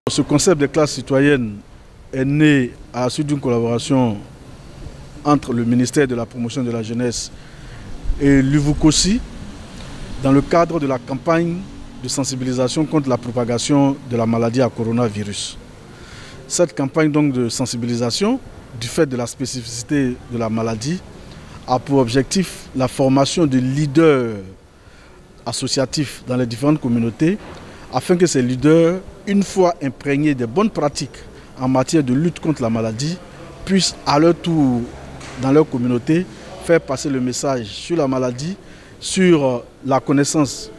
Ce concept de classe citoyenne est né à la suite d'une collaboration entre le ministère de la Promotion de la Jeunesse et l'UVUCOSI dans le cadre de la campagne de sensibilisation contre la propagation de la maladie à coronavirus. Cette campagne donc de sensibilisation, du fait de la spécificité de la maladie, a pour objectif la formation de leaders associatifs dans les différentes communautés afin que ces leaders, une fois imprégnés des bonnes pratiques en matière de lutte contre la maladie, puissent à leur tour, dans leur communauté, faire passer le message sur la maladie, sur la connaissance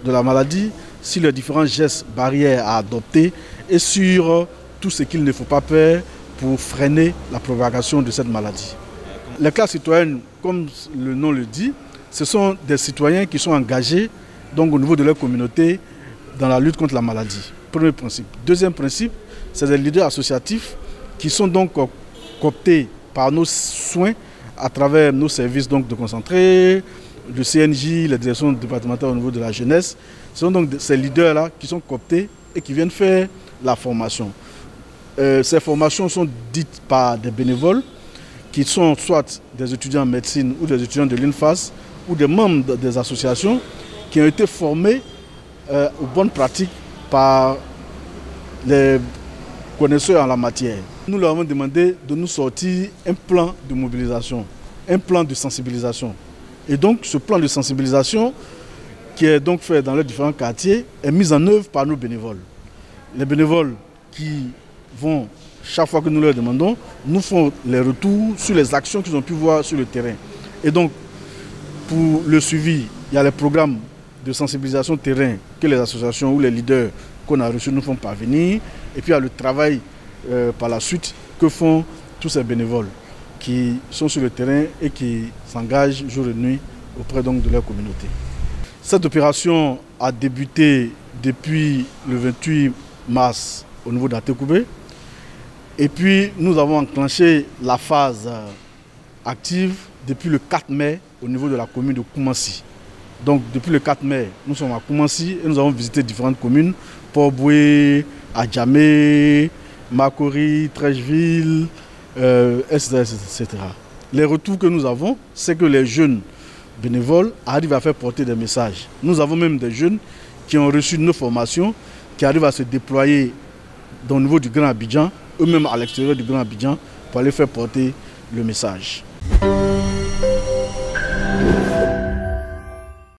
de la maladie, sur les différents gestes barrières à adopter et sur tout ce qu'il ne faut pas faire pour freiner la propagation de cette maladie. Les classes citoyennes, comme le nom le dit, ce sont des citoyens qui sont engagés donc, au niveau de leur communauté dans la lutte contre la maladie. Premier principe. Deuxième principe, c'est des leaders associatifs qui sont donc cooptés par nos soins à travers nos services donc, de concentrés, le CNJ, les directions départementales au niveau de la jeunesse. Ce sont donc ces leaders-là qui sont cooptés et qui viennent faire la formation. Ces formations sont dites par des bénévoles qui sont soit des étudiants en médecine ou des étudiants de l'INFAS ou des membres des associations qui ont été formés aux bonnes pratiques par les connaisseurs en la matière. Nous leur avons demandé de nous sortir un plan de mobilisation, un plan de sensibilisation. Et donc ce plan de sensibilisation qui est donc fait dans les différents quartiers est mis en œuvre par nos bénévoles. Les bénévoles qui vont, chaque fois que nous leur demandons, nous font les retours sur les actions qu'ils ont pu voir sur le terrain. Et donc pour le suivi, il y a les programmes de sensibilisation terrain que les associations ou les leaders qu'on a reçus nous font parvenir. Et puis il y a le travail par la suite que font tous ces bénévoles qui sont sur le terrain et qui s'engagent jour et nuit auprès donc de leur communauté. Cette opération a débuté depuis le 28 mars au niveau d'Atekoubé. Et puis nous avons enclenché la phase active depuis le 4 mai au niveau de la commune de Koumassi. Donc depuis le 4 mai, nous sommes à Koumassi et nous avons visité différentes communes, Port-Boué, Adjamé, Makori, Trècheville, etc., etc. Les retours que nous avons, c'est que les jeunes bénévoles arrivent à faire porter des messages. Nous avons même des jeunes qui ont reçu nos formations, qui arrivent à se déployer au niveau du Grand Abidjan, eux-mêmes à l'extérieur du Grand Abidjan, pour aller faire porter le message.